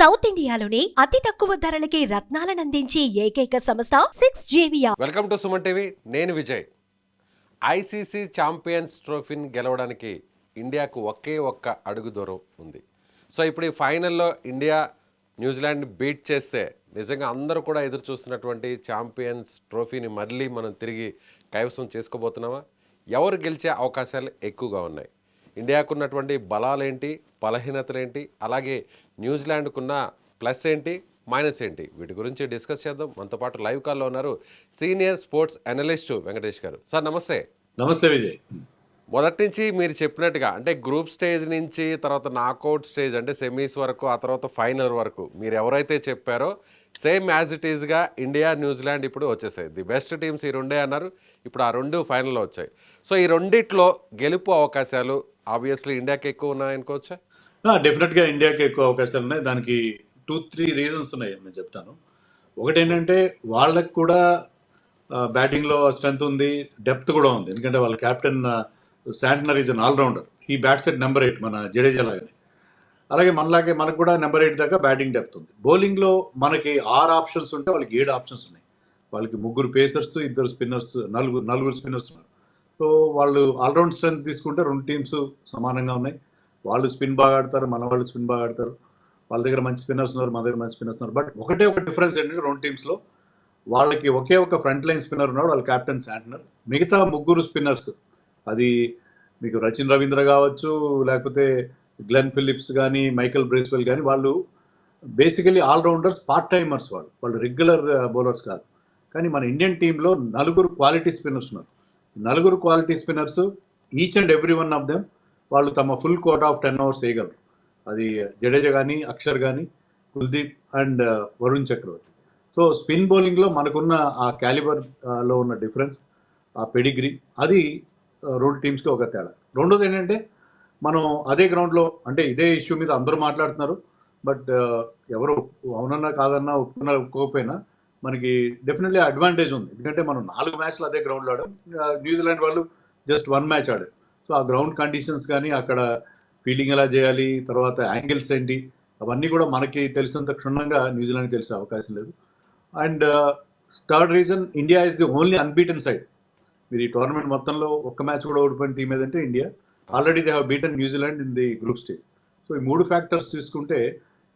South ఇండియాలోని అతి తక్కువ ధరలకి రత్నాలనందించే ఏకైక సంస్థ 6JVR. Welcome to Suman TV. నేను విజయ్. ఐసీసీ ఛాంపియన్స్ ట్రోఫీని గెలవడానికి ఇండియాకు ఒకే ఒక్క అడుగు దూరం ఉంది. సో ఇప్పుడు ఈ ఫైనల్లో ఇండియా న్యూజిలాండ్ని బీట్ చేస్తే నిజంగా అందరూ కూడా ఎదురు చూస్తున్నటువంటి ఛాంపియన్స్ ట్రోఫీని మళ్ళీ మనం తిరిగి కైవసం చేసుకోబోతున్నామా? ఎవరు గెలిచే అవకాశాలు ఎక్కువగా ఉన్నాయి? ఇండియాకు ఉన్నటువంటి బలాలేంటి, బలహీనతలేంటి, అలాగే న్యూజిలాండ్కున్న ప్లస్ ఏంటి, మైనస్ ఏంటి, వీటి గురించి డిస్కస్ చేద్దాం. మనతో పాటు లైవ్ కాల్లో ఉన్నారు సీనియర్ స్పోర్ట్స్ అనలిస్ట్ వెంకటేష్ గారు. సార్ నమస్తే. నమస్తే విజయ్. మొదటి నుంచి మీరు చెప్పినట్టుగా అంటే గ్రూప్ స్టేజ్ నుంచి తర్వాత నాకౌట్ స్టేజ్ అంటే సెమీస్ వరకు, ఆ తర్వాత ఫైనల్ వరకు మీరు ఎవరైతే చెప్పారో సేమ్ యాజ్ ఇట్ ఈస్గా ఇండియా న్యూజిలాండ్ ఇప్పుడు వచ్చేసాయి. ది బెస్ట్ టీమ్స్ ఈ రెండే అన్నారు. ఇప్పుడు ఆ రెండు ఫైనల్లో వచ్చాయి. సో ఈ రెండిట్లో గెలుపు అవకాశాలు ఆబ్వియస్లీ ఇండియాకి ఎక్కువ ఉన్నాయనుకోవచ్చా? డెఫినెట్గా ఇండియాకి ఎక్కువ అవకాశాలు ఉన్నాయి. దానికి 2-3 రీజన్స్ ఉన్నాయి, నేను చెప్తాను. ఒకటి ఏంటంటే వాళ్ళకి కూడా బ్యాటింగ్లో స్ట్రెంత్ ఉంది, డెప్త్ కూడా ఉంది. ఎందుకంటే వాళ్ళ captain Santner is an all-rounder. ఈ బ్యాట్స్ ఎట్ నెంబర్ 8 మన జడేజా లాగానే. అలాగే మనకు కూడా నెంబర్ 8 దాకా బ్యాటింగ్ డెప్త్ ఉంది. బౌలింగ్లో మనకి 6 ఆప్షన్స్ ఉంటే వాళ్ళకి 7 ఆప్షన్స్ ఉన్నాయి. వాళ్ళకి 3 పేసర్స్, 2 స్పిన్నర్స్, నలుగురు స్పిన్నర్స్ ఉన్నారు. సో వాళ్ళు ఆల్రౌండ్ స్ట్రెంత్ తీసుకుంటే 2 టీమ్స్ సమానంగా ఉన్నాయి. వాళ్ళు స్పిన్ బాగా ఆడతారు, మన వాళ్ళు స్పిన్ బాగా ఆడతారు. వాళ్ళ దగ్గర మంచి స్పిన్నర్స్ ఉన్నారు, మన దగ్గర మంచి స్పిన్నర్స్ ఉన్నారు. బట్ ఒకటే ఒక డిఫరెన్స్ ఏంటంటే 2 టీమ్స్లో వాళ్ళకి ఒకే ఒక ఫ్రంట్ లైన్ స్పిన్నర్ ఉన్నాడు, వాళ్ళ కెప్టెన్ శాంట్నర్. మిగతా 3 స్పిన్నర్స్, అది మీకు రచిన్ రవీంద్ర కావచ్చు, లేకపోతే గ్లెన్ ఫిలిప్స్ కానీ, మైకెల్ బ్రేస్వెల్ కానీ, వాళ్ళు బేసికలీ ఆల్రౌండర్స్, పార్ట్ టైమర్స్. వాళ్ళు రెగ్యులర్ బౌలర్స్ కాదు. కానీ మన ఇండియన్ టీంలో 4 క్వాలిటీ స్పిన్నర్స్ ఉన్నారు. 4 quality spinners, each and every one of them వాళ్ళు తమ ఫుల్ కోటా ఆఫ్ 10 ఓవర్స్ వేయగలరు. అది జడేజా కానీ, అక్షర్ కానీ, Kuldeep and Varun Chakravarthy. So spin బౌలింగ్లో మనకున్న ఆ క్యాలిబర్లో ఉన్న డిఫరెన్స్, ఆ పెడిగ్రీ, అది 2 టీమ్స్కి ఒక తేడా. రెండోది ఏంటంటే మనం అదే గ్రౌండ్లో, అంటే ఇదే ఇష్యూ మీద అందరూ మాట్లాడుతున్నారు. బట్ ఎవరు అవునన్నా కాదన్నా, ఒప్పుకోకపోయినా మనకి డెఫినెట్లీ అడ్వాంటేజ్ ఉంది. ఎందుకంటే మనం 4 మ్యాచ్లు అదే గ్రౌండ్లో ఆడాం. న్యూజిలాండ్ వాళ్ళు జస్ట్ 1 మ్యాచ్ ఆడారు. సో ఆ గ్రౌండ్ కండిషన్స్ కానీ, అక్కడ ఫీల్డింగ్ ఎలా చేయాలి, తర్వాత యాంగిల్స్ ఏంటి, అవన్నీ కూడా మనకి తెలిసినంత క్షుణ్ణంగా న్యూజిలాండ్కి తెలిసే అవకాశం లేదు. And third reason, India is the only unbeaten side. మీరు ఈ టోర్నమెంట్ మొత్తంలో ఒక్క మ్యాచ్ కూడా ఓడిపోయిన టీం ఏదంటే India. Already they have beaten New Zealand in the group stage. So ఈ 3 ఫ్యాక్టర్స్ తీసుకుంటే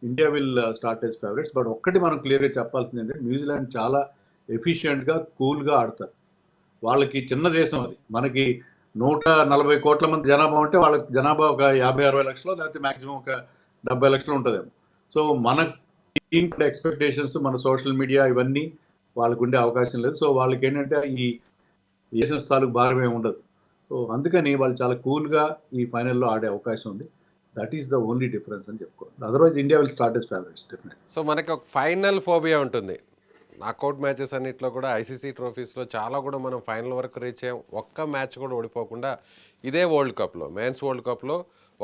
India will start as favourites. But ఒక్కటి మనం క్లియర్గా చెప్పాల్సింది ఏంటంటే న్యూజిలాండ్ చాలా ఎఫిషియెంట్గా, కూల్గా ఆడతారు. వాళ్ళకి చిన్న దేశం అది. మనకి 140 కోట్ల మంది జనాభా ఉంటే వాళ్ళకి జనాభా ఒక 50-60 లక్షలు, లేకపోతే మ్యాక్సిమం ఒక 70 లక్షలు ఉంటుందేమో. సో మన టీమ్ ఎక్స్పెక్టేషన్స్, మన సోషల్ మీడియా, ఇవన్నీ వాళ్ళకు ఉండే అవకాశం లేదు. సో వాళ్ళకి ఏంటంటే ఈ ఏషియన్స్ తాలూకు భారం ఏమి ఉండదు. సో అందుకని వాళ్ళు చాలా కూల్గా ఈ ఫైనల్లో ఆడే అవకాశం ఉంది. That is the only difference అని చెప్పుకోవాలి. Otherwise India will start as favourites definitely. So మనకి ఒక ఫైనల్ ఫోబియా ఉంటుంది. నాకౌట్ మ్యాచెస్ అన్నింటిలో కూడా ఐసీసీ ట్రోఫీస్లో చాలా కూడా మనం ఫైనల్ వరకు రీచ్ అయ్యాం. ఒక్క మ్యాచ్ కూడా ఓడిపోకుండా ఇదే వరల్డ్ కప్లో, మెన్స్ వరల్డ్ కప్లో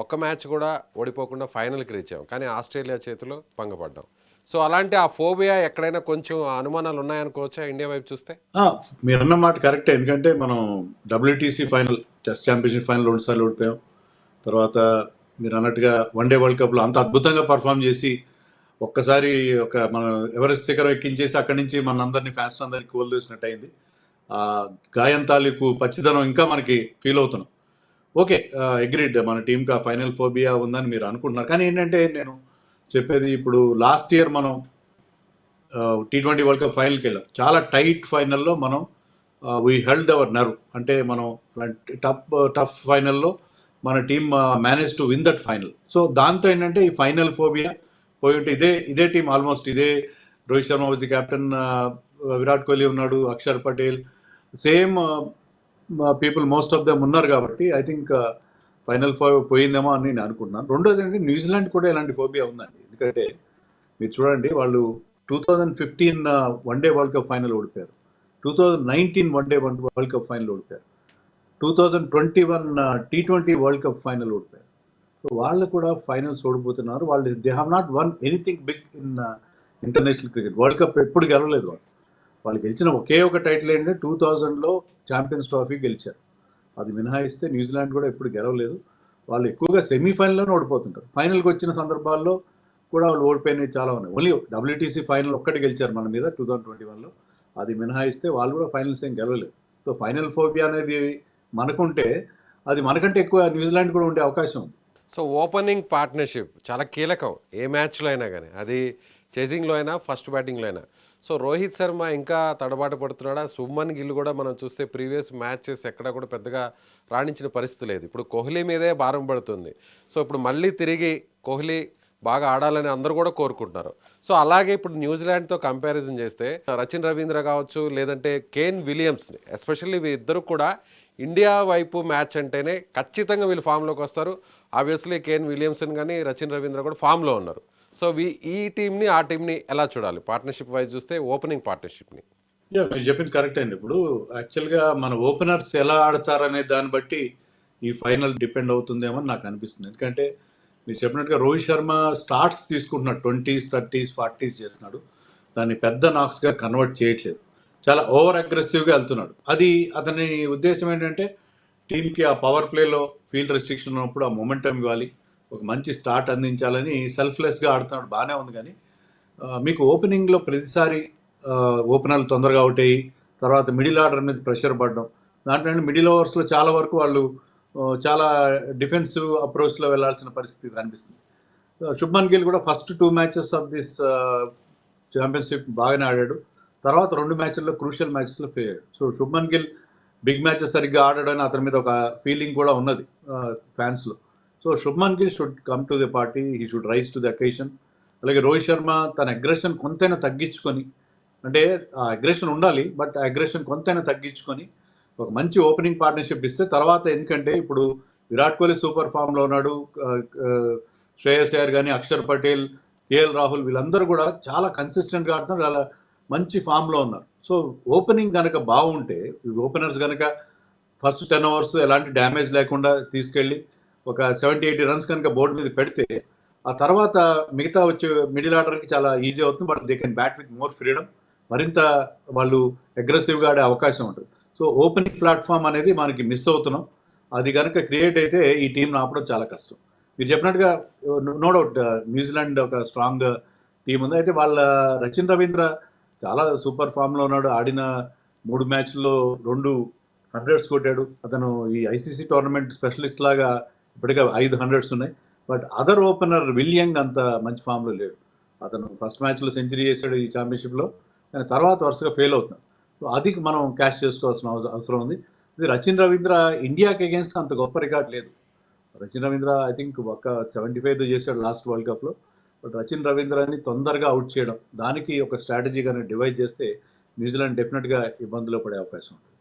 ఒక్క మ్యాచ్ కూడా ఓడిపోకుండా ఫైనల్కి రీచ్ అయ్యాం. కానీ ఆస్ట్రేలియా చేతిలో భంగపడ్డాం. సో అలాంటి ఆ ఫోబియా ఎక్కడైనా కొంచెం అనుమానాలు ఉన్నాయనుకోవచ్చా ఇండియా వైపు చూస్తే? మీరు అన్న మాట కరెక్టే. ఎందుకంటే మనం WTC final, test championship final 2 సార్లు ఓడిపోయాం. తర్వాత మీరు అన్నట్టుగా వన్డే వరల్డ్ కప్లో అంత అద్భుతంగా పర్ఫామ్ చేసి ఒక్కసారి మనం ఎవరెస్ట్ శిఖరం ఎక్కించేసి అక్కడి నుంచి మన అందరినీ, ఫ్యాన్స్ అందరినీ కోల్దేసినట్టు అయింది. గాయం తాలూకు పచ్చిదనం ఇంకా మనకి ఫీల్ అవుతున్నాం. ఓకే, అగ్రీడ్, మన టీంకి ఆ ఫైనల్ ఫోబియా ఉందని మీరు అనుకుంటున్నారు. కానీ ఏంటంటే నేను చెప్పేది, ఇప్పుడు లాస్ట్ ఇయర్ మనం T20 వరల్డ్ కప్ ఫైనల్కి వెళ్ళాం. చాలా టైట్ ఫైనల్లో మనం వీ హెల్డ్ అవర్ నర్వ్. అంటే మనం టఫ్ ఫైనల్లో మన team manage to win that final. So దాంతో ఏంటంటే ఈ ఫైనల్ ఫోబియా పోయి ఉంటే ఇదే టీం ఆల్మోస్ట్ ఇదే. Rohit Sharma was the captain, Virat Kohli ఉన్నాడు, Axar Patel, same people most of them ఉన్నారు. కాబట్టి ఐ థింక్ ఫైనల్ పోయిందేమో అని నేను అనుకుంటున్నాను. రెండోది ఏంటంటే న్యూజిలాండ్ కూడా ఇలాంటి ఫోబియా ఉందండి. ఎందుకంటే మీరు చూడండి, వాళ్ళు 2015 వన్డే వరల్డ్ కప్ ఫైనల్ ఓడిపోయారు, 2019 వన్డే వరల్డ్ కప్ ఫైనల్ ఓడిపోయారు, 2021 T20 వరల్డ్ కప్ ఫైనల్ ఓడిపోయారు. సో వాళ్ళు కూడా ఫైనల్స్ ఓడిపోతున్నారు. వాళ్ళు they have not won anything big in international cricket. World cup ఎప్పుడు గెలవలేదు. వాళ్ళు గెలిచిన ఒకే ఒక టైటిల్ ఏంటంటే 2000లో ఛాంపియన్స్ ట్రోఫీ గెలిచారు. అది మినహాయిస్తే న్యూజిలాండ్ కూడా ఎప్పుడు గెలవలేదు. వాళ్ళు ఎక్కువగా సెమీఫైనల్లోనే ఓడిపోతుంటారు. ఫైనల్కి వచ్చిన సందర్భాల్లో కూడా వాళ్ళు ఓడిపోయినవి చాలా ఉన్నాయి. ఓన్లీ WTC ఫైనల్ ఒక్కటి గెలిచారు మన మీద 2021లో. అది మినహాయిస్తే వాళ్ళు కూడా ఫైనల్స్ ఏం గెలవలేదు. సో ఫైనల్ ఫోబియా అనేది మనకుంటే అది మనకంటే ఎక్కువ న్యూజిలాండ్ కూడా ఉండే అవకాశం ఉంది. సో ఓపెనింగ్ పార్ట్నర్షిప్ చాలా కీలకం ఏ మ్యాచ్లో అయినా కానీ, అది చేసింగ్లో అయినా ఫస్ట్ బ్యాటింగ్లో అయినా. సో రోహిత్ శర్మ ఇంకా తడబాటు పడుతున్నాడా? శుభ్మన్ గిల్ కూడా మనం చూస్తే ప్రీవియస్ మ్యాచెస్ ఎక్కడా కూడా పెద్దగా రాణించిన పరిస్థితి లేదు. ఇప్పుడు కోహ్లీ మీదే భారం పడుతుంది. సో ఇప్పుడు మళ్ళీ తిరిగి కోహ్లీ బాగా ఆడాలని అందరూ కూడా కోరుకుంటున్నారు. సో అలాగే ఇప్పుడు న్యూజిలాండ్తో కంపారిజన్ చేస్తే రచిన్ రవీంద్ర కావచ్చు, లేదంటే కేన్ విలియమ్స్ని, ఎస్పెషల్లీ వీళ్ళిద్దరూ కూడా ఇండియా వైపు మ్యాచ్ అంటేనే ఖచ్చితంగా వీళ్ళు ఫామ్లోకి వస్తారు. ఆబ్వియస్లీ కేన్ విలియమ్సన్ కానీ రచిన్ రవీంద్ర కూడా ఫామ్లో ఉన్నారు. సో ఈ టీంని ఆ టీంని ఎలా చూడాలి పార్ట్నర్షిప్ వైజ్ చూస్తే, ఓపెనింగ్ పార్ట్నర్షిప్ని? మీరు చెప్పింది కరెక్ట్ అండి. ఇప్పుడు యాక్చువల్గా మన ఓపెనర్స్ ఎలా ఆడతారనే దాన్ని బట్టి ఈ ఫైనల్ డిపెండ్ అవుతుందేమో అని నాకు అనిపిస్తుంది. ఎందుకంటే మీరు చెప్పినట్టుగా రోహిత్ శర్మ స్టార్ట్స్ తీసుకుంటున్నాడు, 20s 30s 40s చేస్తున్నాడు, దాన్ని పెద్ద నాక్స్గా కన్వర్ట్ చేయట్లేదు, చాలా ఓవర్ అగ్రెసివ్గా వెళ్తున్నాడు. అది అతని ఉద్దేశం ఏంటంటే టీంకి ఆ పవర్ ప్లేలో ఫీల్డ్ రెస్ట్రిక్షన్ ఉన్నప్పుడు ఆ మొమెంటం ఇవ్వాలి, ఒక మంచి స్టార్ట్ అందించాలని సెల్ఫ్లెస్గా ఆడుతున్నాడు. బాగానే ఉంది. కానీ మీకు ఓపెనింగ్లో ప్రతిసారి ఓపెనర్లు తొందరగా అవుట్ అయ్యి తర్వాత మిడిల్ ఆర్డర్ మీద ప్రెషర్ పడడం, దాంట్లో మిడిల్ ఓవర్స్లో చాలా వరకు వాళ్ళు చాలా డిఫెన్సివ్ అప్రోచ్లో వెళ్ళాల్సిన పరిస్థితి కనిపిస్తుంది. శుభ్మన్ గిల్ కూడా first 2 matches of this championship బాగానే ఆడాడు, తర్వాత 2 మ్యాచ్ల్లో క్రూషియల్ మ్యాచెస్లో ఫెయిల్ అయ్యాడు. So Shubman Gill big matches సరిగ్గా ఆడాడని అతని మీద ఒక ఫీలింగ్ కూడా ఉన్నది ఫ్యాన్స్లో. So Shubman Gill should come to the party, he should rise to the occasion. అలాగే రోహిత్ శర్మ తన అగ్రెషన్ కొంతైనా తగ్గించుకొని, అంటే ఆ అగ్రెషన్ ఉండాలి బట్ ఆ అగ్రెషన్ కొంతైనా తగ్గించుకొని ఒక మంచి ఓపెనింగ్ పార్ట్నర్షిప్ ఇస్తే తర్వాత, ఎందుకంటే ఇప్పుడు విరాట్ కోహ్లీ సూపర్ ఫామ్లో ఉన్నాడు, శ్రేయస్ అయ్యర్ కానీ, అక్షర్ పటేల్, కేఎల్ రాహుల్ వీళ్ళందరూ కూడా చాలా కన్సిస్టెంట్గా ఆడుతున్నారు, చాలా మంచి ఫామ్లో ఉన్నారు. సో ఓపెనింగ్ కనుక బాగుంటే, ఓపెనర్స్ కనుక ఫస్ట్ 10 ఓవర్స్ ఎలాంటి డ్యామేజ్ లేకుండా తీసుకెళ్ళి ఒక 70-80 రన్స్ కనుక బోర్డు మీద పెడితే ఆ తర్వాత మిగతా వచ్చే మిడిల్ ఆర్డర్కి చాలా ఈజీ అవుతుంది. But they can bat with more freedom, మరింత వాళ్ళు అగ్రెసివ్గా ఆడే అవకాశం ఉంటుంది. సో ఓపెనింగ్ ప్లాట్ఫామ్ అనేది మనకి మిస్ అవుతున్నాం. అది కనుక క్రియేట్ అయితే ఈ టీంను ఆపడం చాలా కష్టం. మీరు చెప్పినట్టుగా నో డౌట్ న్యూజిలాండ్ ఒక స్ట్రాంగ్ టీం ఉంది. అయితే వాళ్ళ రచిన్ రవీంద్ర చాలా సూపర్ ఫామ్లో ఉన్నాడు, ఆడిన 3 మ్యాచ్ల్లో 2 100s కొట్టాడు. అతను ఈ ICC టోర్నమెంట్ స్పెషలిస్ట్ లాగా ఇప్పటికే 5 100s ఉన్నాయి. బట్ అదర్ ఓపెనర్ విలియంగ్ అంత మంచి ఫామ్లో లేడు. అతను ఫస్ట్ మ్యాచ్లో సెంచరీ చేశాడు ఈ ఛాంపియన్షిప్లో, కానీ తర్వాత వరుసగా ఫెయిల్ అవుతున్నాడు. సో అది మనం క్యాష్ చేసుకోవాల్సిన అవసరం ఉంది. ఇది రచిన్ రవీంద్ర ఇండియాకి అగేన్స్ట్ అంత గొప్ప రికార్డ్ లేదు. రచిన్ రవీంద్ర ఐ థింక్ ఒక 75 చేశాడు లాస్ట్ వరల్డ్ కప్లో. బట్ రచిన్ రవీంద్రని తొందరగా అవుట్ చేయడం, దానికి ఒక స్ట్రాటజీ కానీ డివైడ్ చేస్తే న్యూజిలాండ్ డెఫినెట్గా ఇబ్బందులో పడే అవకాశం ఉంటుంది.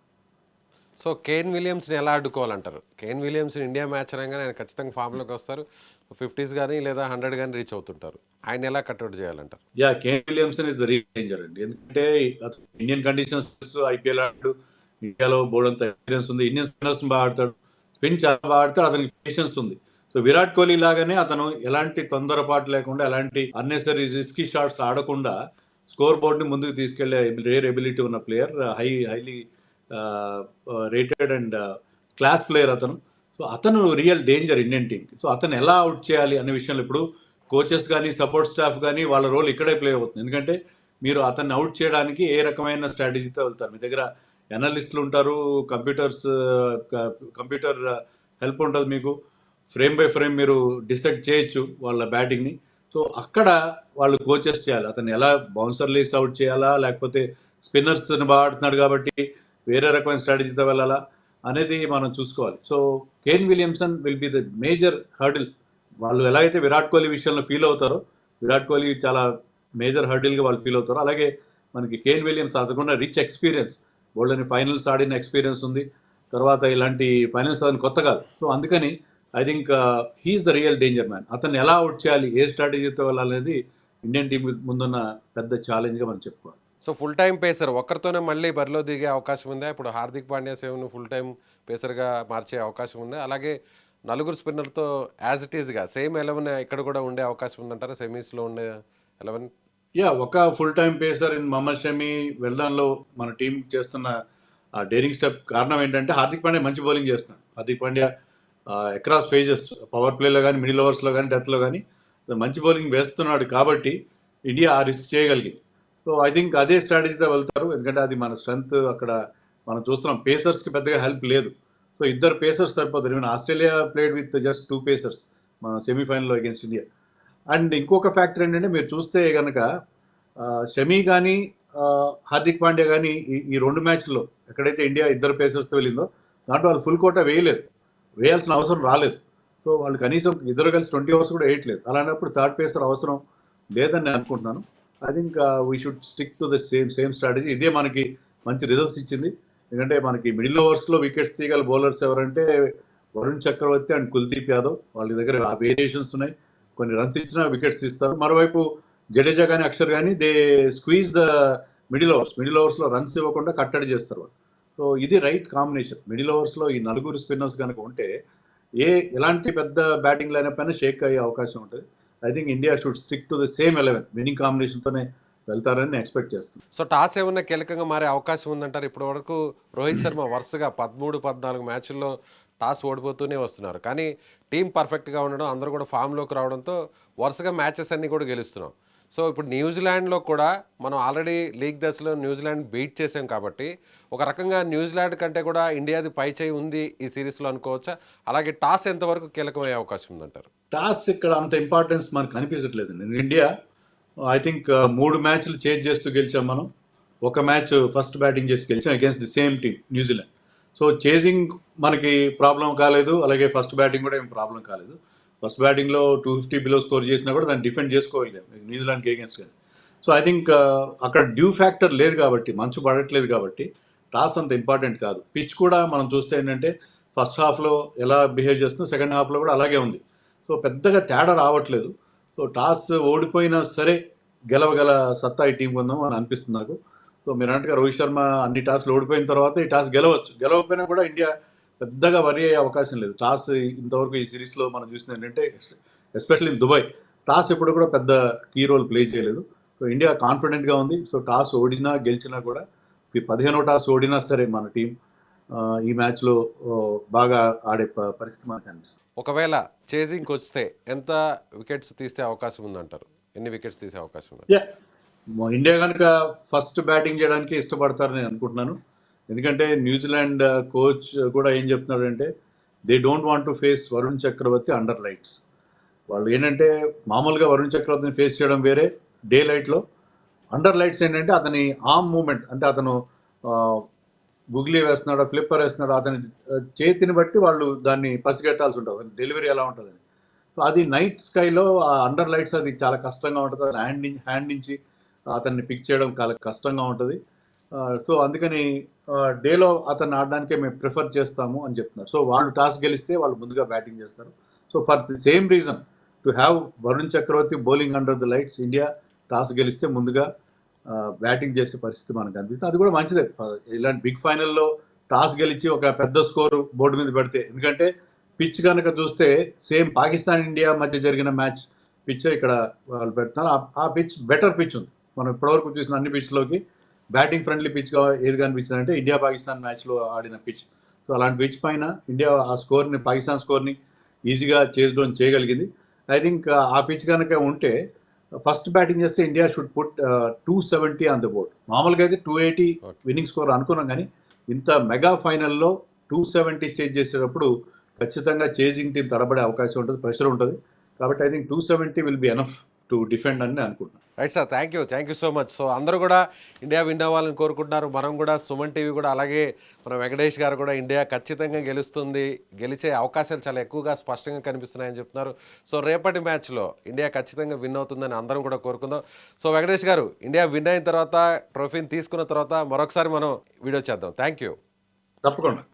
సో కేన్ విలియమ్స్ని ఎలా అడ్డుకోవాలంటారు? కేన్ విలియమ్స్ని ఇండియా మ్యాచ్ అనగానే ఆయన ఖచ్చితంగా ఫామ్లోకి వస్తారు, 50s కానీ లేదా 100 కానీ రీచ్ అవుతుంటారు. ఆయన ఎలా కట్అవుట్ చేయాలంటారు? Kane Williamson is the real danger అండి. ఎందుకంటే ఇండియన్ కండిషన్స్, IPL ఆడు, ఇండియాలో బోర్డంత ఎక్స్పీరియన్స్ ఉంది, ఇండియన్ స్పిన్నర్స్ బాగా ఆడతాడు, స్పిన్ చాలా బాగా ఆడతాడు, అతనికి పేషెన్స్ ఉంది. సో విరాట్ కోహ్లీ లాగానే అతను ఎలాంటి తొందరపాటు లేకుండా, ఎలాంటి అన్నెసరీ రిస్కీ షాట్స్ ఆడకుండా స్కోర్ బోర్డ్ని ముందుకు తీసుకెళ్లే రేర్ ఎబిలిటీ ఉన్న player, highly rated and class player అతను. సో అతను రియల్ డేంజర్ ఇండియన్ టీంకి. సో అతను ఎలా అవుట్ చేయాలి అనే విషయంలో ఇప్పుడు కోచెస్ కానీ సపోర్ట్ స్టాఫ్ కానీ వాళ్ళ రోల్ ఇక్కడే ప్లే అవుతుంది. ఎందుకంటే మీరు అతన్ని అవుట్ చేయడానికి ఏ రకమైన స్ట్రాటజీతో వెళ్తారు, మీ దగ్గర ఎనలిస్టులు ఉంటారు, కంప్యూటర్ హెల్ప్ ఉంటుంది, మీకు ఫ్రేమ్ బై ఫ్రేమ్ మీరు డిసైడ్ చేయొచ్చు వాళ్ళ బ్యాటింగ్ని. సో అక్కడ వాళ్ళు కోచెస్ చేయాలి, అతను ఎలా బౌన్సర్ లేసి అవుట్ చేయాలా, లేకపోతే స్పిన్నర్స్ని బాగా ఆడుతున్నాడు కాబట్టి వేరే రకమైన స్ట్రాటజీతో వెళ్ళాలా అనేది మనం చూసుకోవాలి. So Kane Williamson will be the major hurdle. వాళ్ళు ఎలా అయితే విరాట్ కోహ్లీ విషయంలో ఫీల్ అవుతారో, విరాట్ కోహ్లీ చాలా మేజర్ హర్డిల్గా వాళ్ళు ఫీల్ అవుతారు, అలాగే మనకి కేన్ విలియమ్స్ అతనుకున్న రిచ్ ఎక్స్పీరియన్స్, వాళ్ళని ఫైనల్స్ ఆడిన ఎక్స్పీరియన్స్ ఉంది, తర్వాత ఇలాంటి ఫైనల్స్ అతను కొత్త కాదు. సో అందుకని I think he is the real danger man. అతన్ని ఎలా అవుట్ చేయాలి, ఏ స్ట్రాటజీతో వెళ్ళాలనేది ఇండియన్ టీం ముందున్న పెద్ద ఛాలెంజ్గా మనం చెప్పుకోవాలి. సో ఫుల్ టైం పేసర్ ఒక్కరితోనే మళ్ళీ బరిలో దిగే అవకాశం ఉందా? ఇప్పుడు హార్దిక్ పాండ్యా సేవను ఫుల్ టైం పేసర్గా మార్చే అవకాశం ఉందా? అలాగే నలుగురు స్పిన్నర్తో యాజ్ ఇట్ ఈస్గా సేమ్ 11 ఇక్కడ కూడా ఉండే అవకాశం ఉందంటారా, సెమీస్లో ఉండే 11? ఒక full time pacer in Mohammed Shami వెల్దాన్లో మన టీం చేస్తున్న ఆ డేరింగ్ స్టెప్ కారణం ఏంటంటే హార్దిక్ పాండ్యా మంచి బౌలింగ్ చేస్తున్నాడు. Hardik Pandya across phases, power ప్లేలో కానీ, మిడిల్ ఓవర్స్లో కానీ, డెత్లో కానీ మంచి బౌలింగ్ వేస్తున్నాడు కాబట్టి ఇండియా ఆ రిస్క్ చేయగలిగింది. సో ఐ థింక్ అదే స్ట్రాటజీతో వెళ్తారు, ఎందుకంటే అది మన స్ట్రెంగ్త్. అక్కడ మనం చూస్తున్నాం పేసర్స్కి పెద్దగా హెల్ప్ లేదు. సో ఇద్దరు పేసర్స్ సరిపోతారు. Even Australia played with just 2 pacers మన సెమీఫైనల్లో అగేన్స్ట్ ఇండియా. అండ్ ఇంకొక ఫ్యాక్టర్ ఏంటంటే మీరు చూస్తే కనుక షమీ కానీ హార్దిక్ పాండ్యా కానీ ఈ 2 మ్యాచ్ల్లో ఎక్కడైతే ఇండియా ఇద్దరు పేసర్స్తో వెళ్ళిందో దాంట్లో వాళ్ళు ఫుల్ కోటా వేయాల్సిన అవసరం రాలేదు. సో వాళ్ళు కనీసం ఇద్దరు కలిసి 20 ఓవర్స్ కూడా వేయట్లేదు. అలాంటప్పుడు థర్డ్ పేసర్ అవసరం లేదని నేను అనుకుంటున్నాను. I think we should stick to the same strategy. ఇదే మనకి మంచి రిజల్ట్స్ ఇచ్చింది. ఎందుకంటే మనకి మిడిల్ ఓవర్స్లో వికెట్స్ తీయగల బౌలర్స్ ఎవరంటే వరుణ్ చక్రవర్తి అండ్ కుల్దీప్ యాదవ్. వాళ్ళ దగ్గర ఆ వేరియేషన్స్ ఉన్నాయి. కొన్ని రన్స్ ఇచ్చినా వికెట్స్ తీస్తారు. మరోవైపు జడేజా కానీ అక్షర్ కానీ దే స్క్వీజ్ ద మిడిల్ ఓవర్స్లో రన్స్ ఇవ్వకుండా కట్టడి చేస్తారు వాళ్ళు. సో ఇది రైట్ కాంబినేషన్. మిడిల్ ఓవర్స్లో ఈ 4 స్పిన్నర్స్ కనుక ఉంటే ఎలాంటి పెద్ద బ్యాటింగ్ లైనప్ అయినా షేక్ అయ్యే అవకాశం ఉంటుంది. I think India should stick to the same 11 winning కాంబినేషన్తోనే వెళ్తారని నేను ఎక్స్పెక్ట్ చేస్తున్నాను. సో టాస్ ఏమన్నా కీలకంగా మారే అవకాశం ఉందంటారు? ఇప్పటి వరకు రోహిత్ శర్మ వరుసగా 13-14 మ్యాచ్ల్లో టాస్ ఓడిపోతూనే వస్తున్నారు. కానీ టీం పర్ఫెక్ట్గా ఉండడం, అందరూ కూడా ఫామ్లోకి రావడంతో వరుసగా మ్యాచెస్ అన్నీ కూడా గెలుస్తున్నాం. సో ఇప్పుడు న్యూజిలాండ్లో కూడా మనం ఆల్రెడీ లీగ్ దశలో న్యూజిలాండ్ బీట్ చేసాం కాబట్టి ఒక రకంగా న్యూజిలాండ్ కంటే కూడా ఇండియాది పై చేయి ఉంది ఈ సిరీస్లో అనుకోవచ్చా? అలాగే టాస్ ఎంతవరకు కీలకమయ్యే అవకాశం ఉందంటారు? టాస్ ఇక్కడ అంత ఇంపార్టెన్స్ మనకు అనిపించట్లేదు. ఇండియా ఐ థింక్ 3 మ్యాచ్లు చేజ్ చేస్తూ గెలిచాం మనం. ఒక మ్యాచ్ ఫస్ట్ బ్యాటింగ్ చేసి గెలిచాం against the same team New Zealand. So chasing మనకి ప్రాబ్లం కాలేదు, అలాగే ఫస్ట్ బ్యాటింగ్ కూడా ఏం ప్రాబ్లం కాలేదు. ఫస్ట్ బ్యాటింగ్లో 250 బిలో స్కోర్ చేసినా కూడా దాన్ని డిఫెండ్ చేసుకోగలిగాం న్యూజిలాండ్కి అగేన్స్ట్ కానీ. సో ఐ థింక్ అక్కడ డ్యూ ఫ్యాక్టర్ లేదు కాబట్టి, మంచు పడట్లేదు కాబట్టి టాస్ అంత ఇంపార్టెంట్ కాదు. పిచ్ కూడా మనం చూస్తే ఏంటంటే ఫస్ట్ హాఫ్లో ఎలా బిహేవ్ చేస్తుందో సెకండ్ హాఫ్లో కూడా అలాగే ఉంది. సో పెద్దగా తేడా రావట్లేదు. సో టాస్ ఓడిపోయినా సరే గెలవగల సత్తా ఈ టీంకి ఉందాం అని అనిపిస్తుంది నాకు. సో మీరు అన్నట్టుగా రోహిత్ శర్మ అన్ని టాస్లు ఓడిపోయిన తర్వాత ఈ టాస్ గెలవచ్చు. గెలవకపోయినా కూడా ఇండియా పెద్దగా వరి అయ్యే అవకాశం లేదు. టాస్ ఇంతవరకు ఈ సిరీస్లో మనం చూసింది ఏంటంటే ఎస్పెషల్లీ ఇన్ దుబాయ్ టాస్ ఎప్పుడు కూడా పెద్ద కీ రోల్ ప్లే చేయలేదు. సో ఇండియా కాన్ఫిడెంట్గా ఉంది. సో టాస్ ఓడినా గెలిచినా కూడా 15వ టాస్ ఓడినా సరే మన టీం ఈ మ్యాచ్లో బాగా ఆడే పరిస్థితి మనకు అనిపిస్తుంది. ఒకవేళ చేజింగ్కి వస్తే ఎంత వికెట్స్ తీసే అవకాశం ఉందంటారు? ఎన్ని వికెట్స్ తీసే అవకాశం ఉంది? ఇండియా కనుక ఫస్ట్ బ్యాటింగ్ చేయడానికి ఇష్టపడతారని నేను అనుకుంటున్నాను. ఎందుకంటే న్యూజిలాండ్ కోచ్ కూడా ఏం చెప్తున్నాడంటే they don't want to face Varun Chakravarthy under lights. వాళ్ళు ఏంటంటే మామూలుగా వరుణ్ చక్రవర్తిని ఫేస్ చేయడం వేరే, డే లైట్లో. అండర్ లైట్స్ ఏంటంటే అతని ఆర్మ్ మూమెంట్, అంటే అతను గుగ్లీ వేస్తున్నాడు, ఫ్లిప్పర్ వేస్తున్నాడు, అతని చేతిని బట్టి వాళ్ళు దాన్ని పసిగట్టాల్సి ఉంటుంది, డెలివరీ ఎలా ఉంటుందని. సో అది నైట్ స్కైలో అండర్ లైట్స్ అది చాలా కష్టంగా ఉంటుంది. హ్యాండ్ నుంచి అతన్ని పిక్ చేయడం చాలా కష్టంగా ఉంటుంది. సో అందుకని డేలో అతన్ని ఆడడానికే మేము ప్రిఫర్ చేస్తాము అని చెప్తున్నారు. సో వాళ్ళు టాస్ గెలిస్తే వాళ్ళు ముందుగా బ్యాటింగ్ చేస్తారు. So for the same reason to have Varun Chakravarthy bowling under the lights, India toss గెలిస్తే ముందుగా బ్యాటింగ్ చేసే పరిస్థితి మనకు అనిపిస్తుంది. అది కూడా మంచిదే. ఇలాంటి బిగ్ ఫైనల్లో టాస్ గెలిచి ఒక పెద్ద స్కోరు బోర్డు మీద పెడితే, ఎందుకంటే పిచ్ కనుక చూస్తే సేమ్ పాకిస్తాన్ ఇండియా మధ్య జరిగిన మ్యాచ్ పిచ్ ఇక్కడ వాళ్ళు పెడుతున్నారు. ఆ పిచ్ బెటర్ పిచ్ ఉంది. మనం ఇప్పటివరకు చూసిన అన్ని పిచ్లోకి బ్యాటింగ్ ఫ్రెండ్లీ పిచ్గా ఏది కనిపించింది అంటే ఇండియా పాకిస్తాన్ మ్యాచ్లో ఆడిన పిచ్. సో అలాంటి పిచ్ పైన ఇండియా ఆ స్కోర్ని, పాకిస్తాన్ స్కోర్ని ఈజీగా చేయగలిగింది. ఐ థింక్ ఆ పిచ్ కనుక ఉంటే ఫస్ట్ బ్యాటింగ్ చేస్తే India should put 270 on the board. మామూలుగా అయితే 280 విన్నింగ్ స్కోర్ అనుకున్నాం, కానీ ఇంత మెగా ఫైనల్లో 270 చేజ్ చేసేటప్పుడు ఖచ్చితంగా చేజింగ్ టీం తడబడే అవకాశం ఉంటుంది, ప్రెషర్ ఉంటుంది. కాబట్టి I think 270 will be enough to defend అని అనుకుంటున్నాను. Right sir, thank you so much. So అందరూ కూడా ఇండియా విన్ అవ్వాలని కోరుకుంటున్నారు. మనం కూడా సుమన్ టీవీ కూడా అలాగే మన వెంకటేష్ గారు కూడా ఇండియా ఖచ్చితంగా గెలుస్తుంది, గెలిచే అవకాశాలు చాలా ఎక్కువగా స్పష్టంగా కనిపిస్తున్నాయని చెప్తున్నారు. సో రేపటి మ్యాచ్లో ఇండియా ఖచ్చితంగా విన్ అవుతుందని అందరం కూడా కోరుకుందాం. సో వెంకటేష్ గారు, ఇండియా విన్ అయిన తర్వాత, ట్రోఫీని తీసుకున్న తర్వాత మరొకసారి మనం వీడియో చేద్దాం. Thank you. తప్పకుండా.